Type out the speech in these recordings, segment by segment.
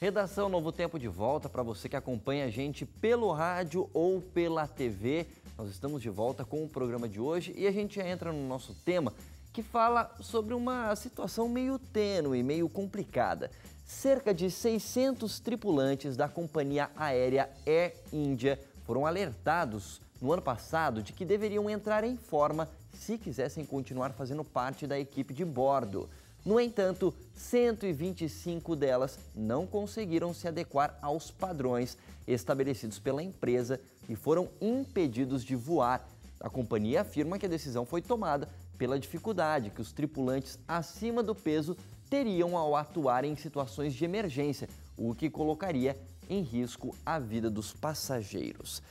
Redação Novo Tempo de volta para você que acompanha a gente pelo rádio ou pela TV. Nós estamos de volta com o programa de hoje e a gente já entra no nosso tema que fala sobre uma situação meio tênue, meio complicada. Cerca de 600 tripulantes da companhia aérea Air India foram alertados no ano passado de que deveriam entrar em forma se quisessem continuar fazendo parte da equipe de bordo. No entanto, 125 delas não conseguiram se adequar aos padrões estabelecidos pela empresa e foram impedidos de voar. A companhia afirma que a decisão foi tomada pela dificuldade que os tripulantes acima do peso teriam ao atuar em situações de emergência, o que colocaria em risco a vida dos passageiros.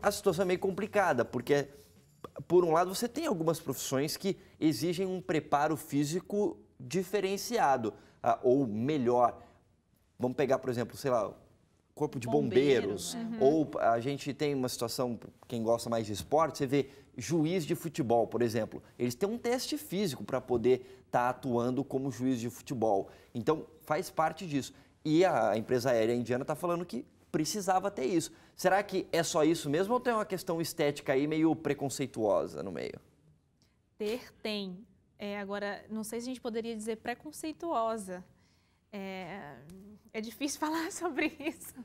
A situação é meio complicada, porque por um lado, você tem algumas profissões que exigem um preparo físico diferenciado, ou melhor. Vamos pegar, por exemplo, sei lá, corpo de bombeiros. Ou a gente tem uma situação, quem gosta mais de esporte, você vê juiz de futebol, por exemplo. Eles têm um teste físico para poder estar atuando como juiz de futebol. Então, faz parte disso. E a empresa aérea indiana está falando que precisava ter isso. Será que é só isso mesmo ou tem uma questão estética aí meio preconceituosa no meio? Tem. Agora, não sei se a gente poderia dizer preconceituosa. É difícil falar sobre isso.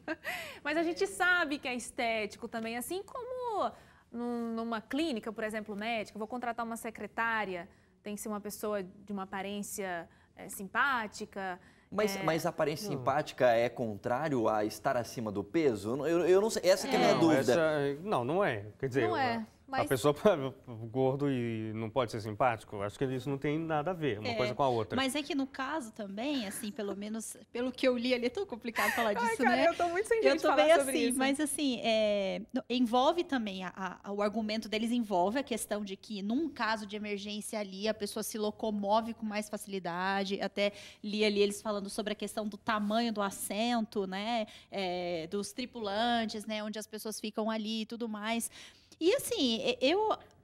Mas a gente sabe que é estético também, assim como numa clínica, por exemplo, médica, vou contratar uma secretária, tem que ser uma pessoa de uma aparência simpática. Mas a aparência simpática é contrário a estar acima do peso? Eu não sei, essa que é a minha dúvida. Não é. Quer dizer, não é, mas... a pessoa gordo e não pode ser simpático, acho que isso não tem nada a ver, uma coisa com a outra. Mas é que no caso também, assim, pelo menos pelo que eu li ali, é tão complicado falar disso, cara, né? Eu tô muito sem jeito de falar bem sobre assim, isso. mas assim, envolve também, o argumento deles envolve a questão de que num caso de emergência ali, a pessoa se locomove com mais facilidade, até li ali eles falando sobre a questão do tamanho do assento, né, dos tripulantes, né, onde as pessoas ficam ali e tudo mais. E assim,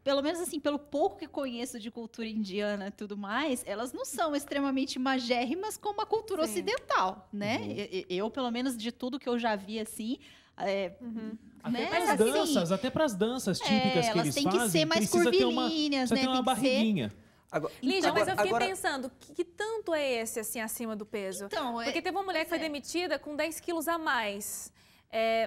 pelo menos assim, pelo pouco que conheço de cultura indiana e tudo mais, elas não são extremamente magérrimas como a cultura ocidental, né? Eu, pelo menos de tudo que eu já vi, assim... Até para as danças típicas que eles fazem, elas têm que ser mais curvilíneas, né? Tem uma barriguinha. Lídia, mas eu fiquei pensando, que tanto é esse, assim, acima do peso? Então, porque teve uma mulher que foi demitida com 10 quilos a mais.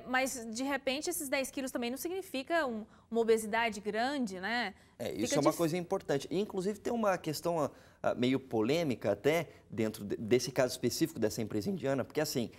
Mas, de repente, esses 10 quilos também não significa uma obesidade grande, né? Isso é uma coisa importante. Inclusive, tem uma questão meio polêmica até dentro desse caso específico dessa empresa indiana, porque, assim,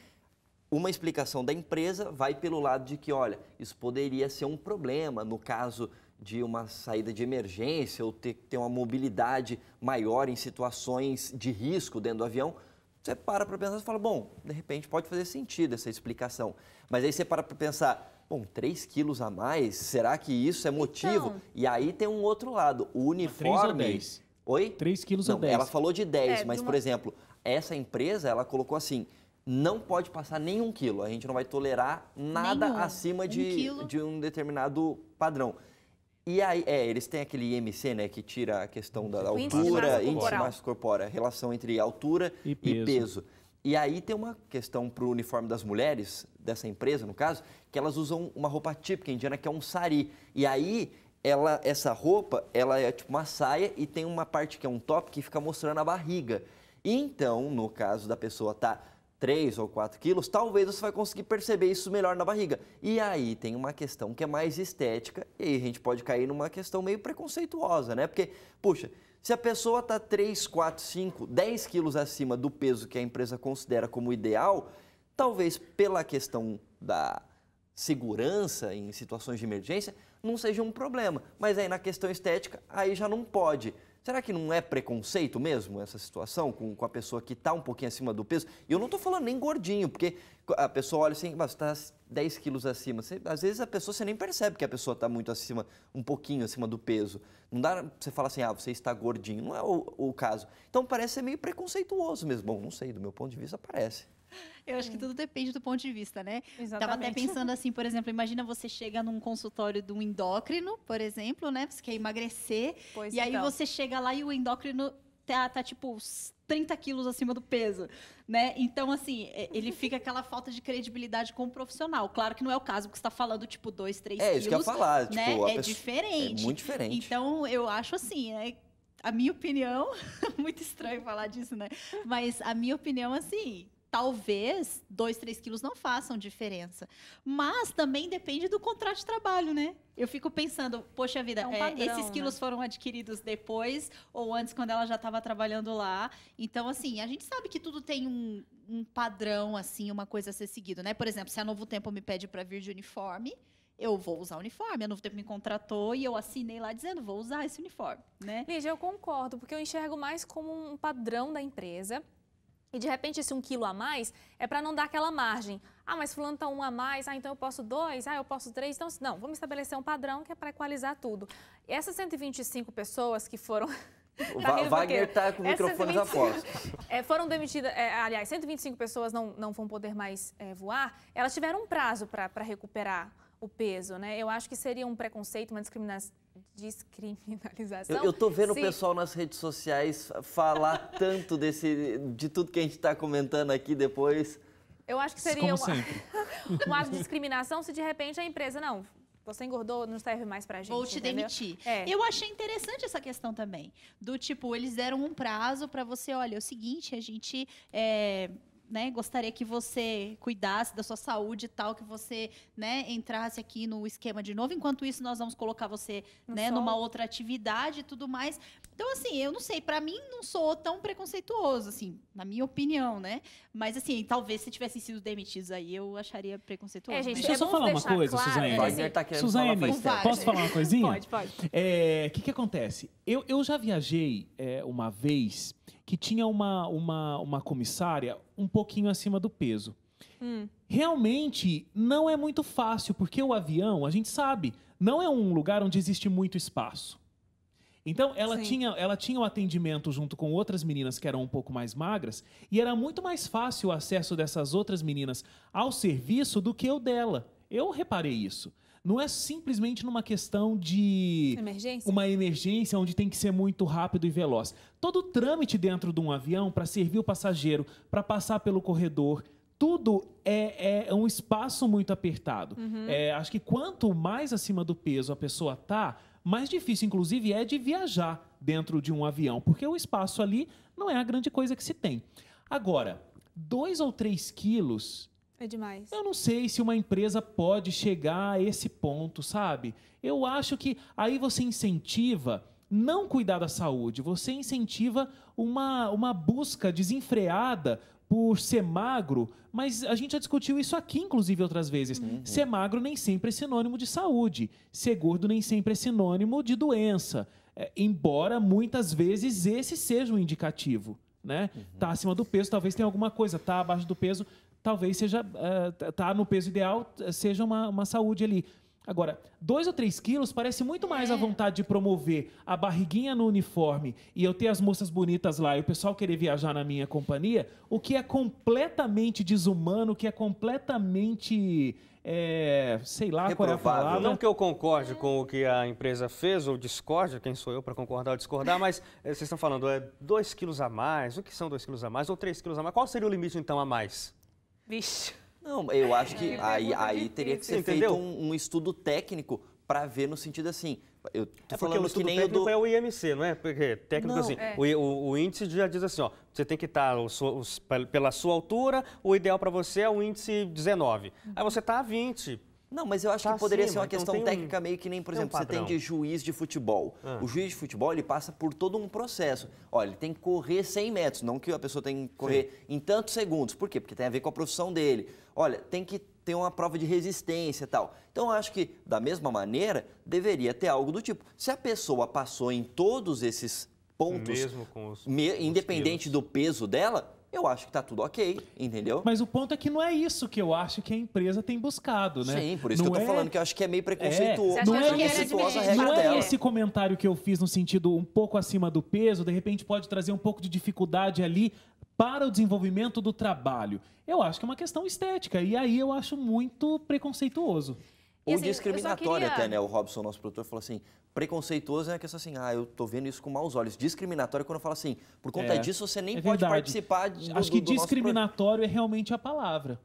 uma explicação da empresa vai pelo lado de que, olha, isso poderia ser um problema no caso de uma saída de emergência ou ter uma mobilidade maior em situações de risco dentro do avião. Você para pensar e fala, bom, de repente pode fazer sentido essa explicação. Mas aí você para pensar, bom, 3 quilos a mais, será que isso é motivo? Então... E aí tem um outro lado, o uniforme... 3 ou 10? Oi? 3 quilos a 10. Ela falou de 10, mas, por exemplo, essa empresa, ela colocou assim, não pode passar nem 1 quilo. A gente não vai tolerar nada acima de um determinado padrão. E aí, eles têm aquele IMC, né, que tira a questão da altura, índice de massa corpórea, relação entre altura e peso. E aí tem uma questão para o uniforme das mulheres, dessa empresa, no caso, que elas usam uma roupa típica indiana, que é um sari. E aí, essa roupa, ela é tipo uma saia e tem uma parte que é um top que fica mostrando a barriga. Então, no caso da pessoa estar 3 ou 4 quilos, talvez você vai conseguir perceber isso melhor na barriga. E aí tem uma questão que é mais estética, e aí a gente pode cair numa questão meio preconceituosa, né? Porque, puxa, se a pessoa está 3, 4, 5, 10 quilos acima do peso que a empresa considera como ideal, talvez pela questão da segurança em situações de emergência, não seja um problema. Mas aí na questão estética, aí já não pode. Será que não é preconceito mesmo essa situação com a pessoa que está um pouquinho acima do peso? E eu não estou falando nem gordinho, porque a pessoa olha assim, você está 10 quilos acima. Às vezes a pessoa, você nem percebe que a pessoa está muito acima, um pouquinho acima do peso. Não dá pra você falar assim, você está gordinho. Não é o caso. Então parece ser meio preconceituoso mesmo. Bom, não sei, do meu ponto de vista parece. Eu acho que tudo depende do ponto de vista, né? Exatamente. Tava até pensando assim, por exemplo, imagina você chega num consultório de um endócrino, por exemplo, né? Você quer emagrecer, e aí você chega lá e o endócrino tá tipo 30 quilos acima do peso, né? Então, assim, ele fica aquela falta de credibilidade com o profissional. Claro que não é o caso, porque você está falando, tipo, 2, 3 quilos. É, isso que eu ia falar. Né? Tipo, É diferente. É muito diferente. Então, eu acho assim, a minha opinião, muito estranho falar disso, né? Mas a minha opinião, assim, talvez 2, 3 quilos não façam diferença. Mas também depende do contrato de trabalho, né? Eu fico pensando, poxa vida, É um padrão, esses quilos né? foram adquiridos depois ou antes, quando ela já estava trabalhando lá. Então, assim, a gente sabe que tudo tem um padrão, assim, uma coisa a ser seguido, né? Por exemplo, se a Novo Tempo me pede para vir de uniforme, eu vou usar uniforme. A Novo Tempo me contratou e eu assinei lá dizendo, vou usar esse uniforme, né? Lígia, eu concordo, porque eu enxergo mais como um padrão da empresa. E, de repente, esse 1 quilo a mais é para não dar aquela margem. Ah, mas fulano está 1 a mais, então eu posso 2, eu posso 3. Então, não, vamos estabelecer um padrão que é para equalizar tudo. E essas 125 pessoas que foram... O Wagner está com microfones apostos. Foram demitidas, aliás, 125 pessoas não vão poder mais voar. Elas tiveram um prazo para recuperar o peso, né? Eu acho que seria um preconceito, uma descriminalização. Eu tô vendo o pessoal nas redes sociais falar tanto de tudo que a gente está comentando aqui depois. Eu acho que seria Como um ato de discriminação se de repente a empresa, não, você engordou, não serve mais pra gente. Vou te entendeu? demitir. É. Eu achei interessante essa questão também. Do tipo, eles deram um prazo para você, olha, é o seguinte, a gente... né, gostaria que você cuidasse da sua saúde e tal, que você, né, entrasse aqui no esquema de novo. Enquanto isso, nós vamos colocar você, né, numa outra atividade e tudo mais. Então, assim, eu não sei, pra mim não sou tão preconceituoso, assim, na minha opinião, né? Mas, assim, talvez se tivessem sido demitidos aí, eu acharia preconceituoso. Gente, Deixa eu só bom falar uma deixar coisa, claro, Suzane. O Wagner tá querendo falar Suzane, faz tempo. posso falar uma coisinha? Pode. O que acontece? Eu já viajei uma vez que tinha uma comissária um pouquinho acima do peso. Realmente não é muito fácil, porque o avião, a gente sabe, não é um lugar onde existe muito espaço. Então, ela tinha o atendimento junto com outras meninas que eram um pouco mais magras, e era muito mais fácil o acesso dessas outras meninas ao serviço do que o dela. Eu reparei isso. Não é simplesmente numa questão de uma emergência onde tem que ser muito rápido e veloz. Todo o trâmite dentro de um avião para servir o passageiro, para passar pelo corredor, tudo é um espaço muito apertado. Acho que quanto mais acima do peso a pessoa está, mais difícil, inclusive, é de viajar dentro de um avião, porque o espaço ali não é a grande coisa que se tem. Agora, 2 ou 3 quilos... É demais. Eu não sei se uma empresa pode chegar a esse ponto, sabe? Eu acho que aí você incentiva não cuidar da saúde, você incentiva uma busca desenfreada por ser magro, mas a gente já discutiu isso aqui, inclusive, outras vezes. Ser magro nem sempre é sinônimo de saúde. Ser gordo nem sempre é sinônimo de doença. Embora, muitas vezes, esse seja um indicativo, né? Tá acima do peso, talvez tenha alguma coisa. Tá abaixo do peso, talvez seja... tá no peso ideal, seja uma saúde ali. Agora, 2 ou 3 quilos parece muito mais a vontade de promover a barriguinha no uniforme e eu ter as moças bonitas lá e o pessoal querer viajar na minha companhia, o que é completamente desumano, o que é completamente, sei lá qual é a palavra. Não que eu concorde com o que a empresa fez ou discorde, quem sou eu para concordar ou discordar, mas vocês estão falando 2 quilos a mais, o que são 2 quilos a mais ou 3 quilos a mais? Qual seria o limite então a mais? Vixe. Não, eu acho que aí teria que ser Entendeu? feito um estudo técnico para ver no sentido assim. Eu tô Porque falando o estudo que nem técnico é o IMC, não é? Porque técnico Não, assim, o índice já diz assim, ó, você tem que estar pela sua altura, o ideal para você é o índice 19. Aí você está a 20. Não, mas eu acho Tá que poderia ser acima, uma então questão tem técnica meio que nem, por tem um exemplo, você tem padrão. de juiz de futebol. O juiz de futebol, ele passa por todo um processo. Olha, ele tem que correr 100 metros, não que a pessoa tem que correr em tantos segundos. Por quê? Porque tem a ver com a profissão dele. Olha, tem que ter uma prova de resistência e tal. Então, eu acho que, da mesma maneira, deveria ter algo do tipo. Se a pessoa passou em todos esses pontos, Mesmo com os independente do peso dela, eu acho que tá tudo ok, entendeu? Mas o ponto é que não é isso que eu acho que a empresa tem buscado, né? Sim, por isso que eu tô falando que eu acho que é meio preconceituoso. Você acha que preconceituosa a era regra Não é dela. esse comentário que eu fiz no sentido um pouco acima do peso, de repente pode trazer um pouco de dificuldade ali para o desenvolvimento do trabalho. Eu acho que é uma questão estética, e aí eu acho muito preconceituoso. Ou assim, discriminatório até, né? O Robson, nosso produtor, falou assim, preconceituoso é a questão assim, eu tô vendo isso com maus olhos. Discriminatório é quando eu falo assim, por conta disso você nem pode participar do Acho que do nosso discriminatório é realmente a palavra.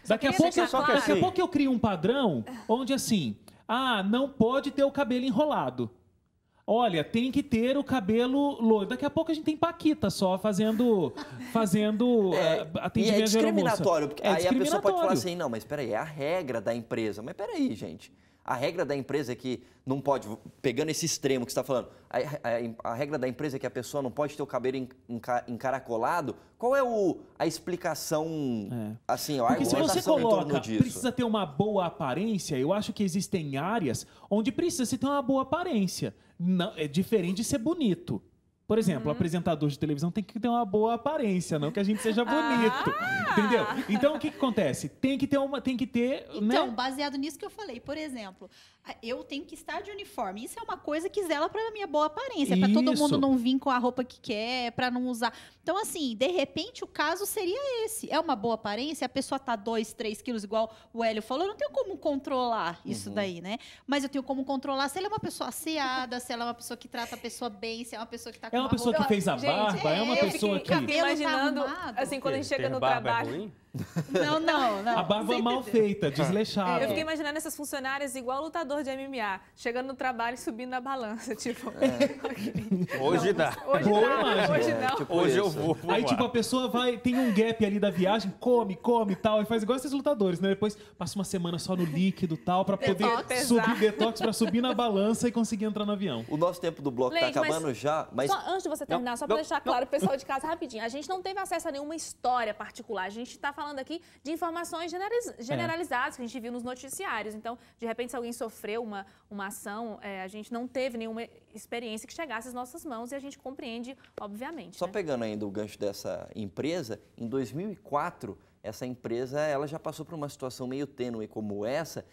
Daqui a queria pouco eu crio um padrão onde assim, não pode ter o cabelo enrolado. Olha, tem que ter o cabelo loiro. Daqui a pouco a gente tem Paquita só fazendo atendimento. E é discriminatório, porque aí a pessoa pode falar discriminatório. assim, não, mas peraí, é a regra da empresa. Mas peraí, gente. A regra da empresa é que não pode, pegando esse extremo que você está falando, a regra da empresa é que a pessoa não pode ter o cabelo encaracolado. Qual é a explicação, assim, a Porque se você argumentação em torno coloca, disso? precisa ter uma boa aparência, eu acho que existem áreas onde precisa se ter uma boa aparência. Não, é diferente de ser bonito. Por exemplo, o apresentador de televisão tem que ter uma boa aparência, não que a gente seja bonito. Entendeu? Então, o que acontece? Tem que ter Então, né? baseado nisso que eu falei, por exemplo, eu tenho que estar de uniforme. Isso é uma coisa que zela para minha boa aparência, para todo Isso. mundo não vir com a roupa que quer, para não usar. Então, assim, de repente, o caso seria esse. É uma boa aparência, a pessoa tá 2, 3 quilos, igual o Hélio falou, eu não tenho como controlar isso daí, né? Mas eu tenho como controlar se ela é uma pessoa asseada, se ela é uma pessoa que trata a pessoa bem, se é uma pessoa que tá com É uma pessoa que fez a Gente, barba, é uma eu pessoa fiquei- que... Fiquei imaginando, arrumado. assim, quando a gente chega Ter no barba trabalho. É ruim? Não. A barba Você mal entendeu? feita, desleixada. Eu fiquei imaginando essas funcionárias igual lutador de MMA, chegando no trabalho e subindo na balança, tipo... Hoje dá. Hoje Boa não, imagem. hoje não. tipo Hoje eu isso. vou. Aí, tipo, a pessoa tem um gap ali da viagem, come e tal, e faz igual esses lutadores, né? Depois passa uma semana só no líquido e tal, pra poder Detox. subir detox, pra subir na balança e conseguir entrar no avião. O nosso tempo do bloco Leite, está acabando já, mas Só antes de você terminar, só para não, deixar claro pro pessoal de casa rapidinho. A gente não teve acesso a nenhuma história particular. A gente está falando aqui de informações generalizadas que a gente viu nos noticiários. Então, de repente, se alguém sofreu uma ação, a gente não teve nenhuma experiência que chegasse às nossas mãos e a gente compreende, obviamente. só né? pegando ainda o gancho dessa empresa, em 2004, essa empresa ela já passou por uma situação meio tênue como essa,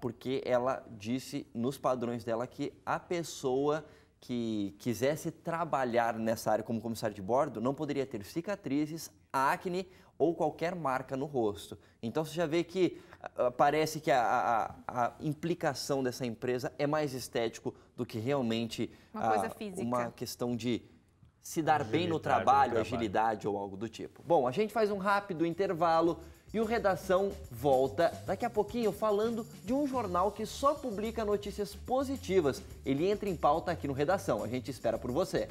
porque ela disse nos padrões dela que a pessoa que quisesse trabalhar nessa área como comissário de bordo não poderia ter cicatrizes, acne ou qualquer marca no rosto. Então você já vê que parece que a implicação dessa empresa é mais estético do que realmente Uma coisa física. uma questão de se dar bem no Agilidade trabalho, no trabalho. agilidade ou algo do tipo. Bom, a gente faz um rápido intervalo e o Redação volta daqui a pouquinho falando de um jornal que só publica notícias positivas. Ele entra em pauta aqui no Redação. A gente espera por você.